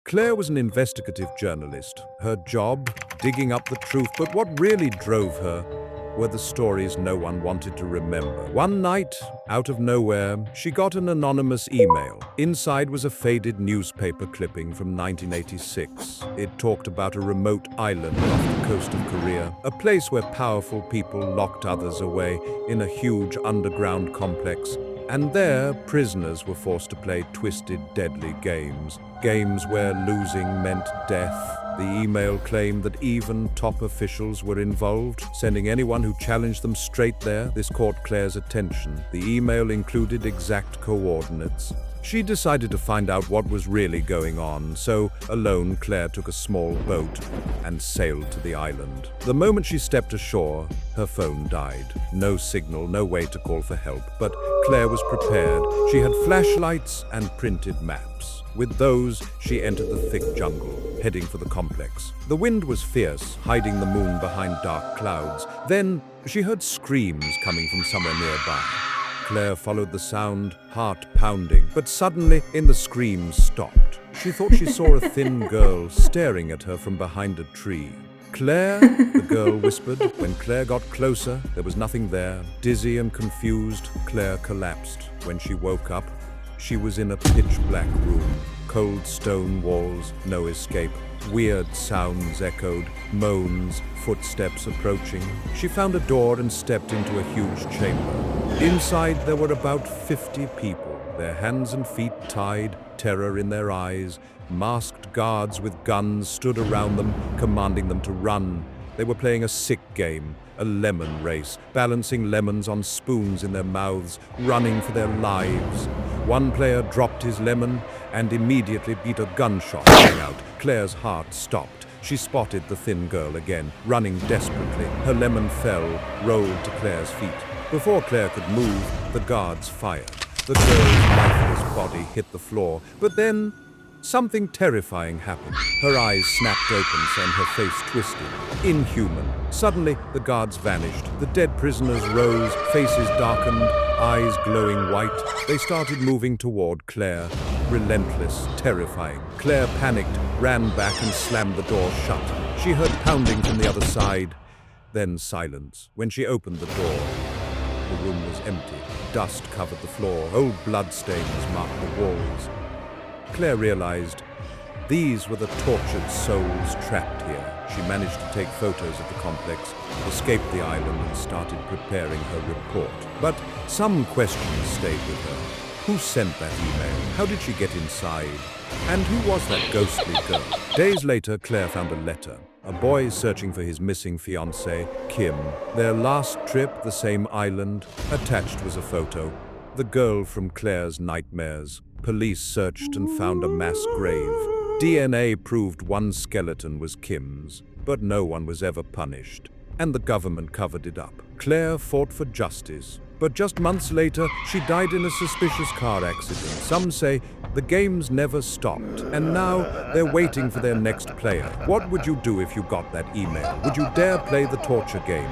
Claire was an investigative journalist. Her job, digging up the truth, but what really drove her were the stories no one wanted to remember. One night, out of nowhere, she got an anonymous email. Inside was a faded newspaper clipping from 1986. It talked about a remote island off the coast of Korea, a place where powerful people locked others away in a huge underground complex. And there, prisoners were forced to play twisted, deadly games. Games where losing meant death. The email claimed that even top officials were involved, sending anyone who challenged them straight there. This caught Claire's attention. The email included exact coordinates. She decided to find out what was really going on, so alone Claire took a small boat and sailed to the island. The moment she stepped ashore, her phone died. No signal, no way to call for help, but Claire was prepared. She had flashlights and printed maps. With those, she entered the thick jungle, heading for the complex. The wind was fierce, hiding the moon behind dark clouds. Then she heard screams coming from somewhere nearby. Claire followed the sound, heart pounding, but suddenly the screams stopped. She thought she saw a thin girl staring at her from behind a tree. "Claire?" the girl whispered. When Claire got closer, there was nothing there. Dizzy and confused, Claire collapsed. When she woke up, she was in a pitch-black room. Cold stone walls, no escape. Weird sounds echoed, moans, footsteps approaching. She found a door and stepped into a huge chamber. Inside, there were about 50 people, their hands and feet tied, terror in their eyes. Masked guards with guns stood around them, commanding them to run. They were playing a sick game, a lemon race, balancing lemons on spoons in their mouths, running for their lives. One player dropped his lemon and immediately beat a gunshot rang out. Claire's heart stopped. She spotted the thin girl again, running desperately. Her lemon fell, rolled to Claire's feet. Before Claire could move, the guards fired. The girl's lifeless body hit the floor, but then something terrifying happened. Her eyes snapped open and her face twisted. Inhuman. Suddenly, the guards vanished. The dead prisoners rose, faces darkened, eyes glowing white. They started moving toward Claire. Relentless, terrifying. Claire panicked, ran back and slammed the door shut. She heard pounding from the other side, then silence. When she opened the door, the room was empty. Dust covered the floor. Old bloodstains marked the walls. Claire realized these were the tortured souls trapped here. She managed to take photos of the complex, escaped the island, and started preparing her report. But some questions stayed with her. Who sent that email? How did she get inside? And who was that ghostly girl? Days later, Claire found a letter. A boy searching for his missing fiancée, Kim. Their last trip, the same island. Attached was a photo. The girl from Claire's nightmares. Police searched and found a mass grave. DNA proved one skeleton was Kim's, but no one was ever punished. And the government covered it up. Claire fought for justice. But just months later, she died in a suspicious car accident. Some say the games never stopped, and now they're waiting for their next player. What would you do if you got that email? Would you dare play the torture game?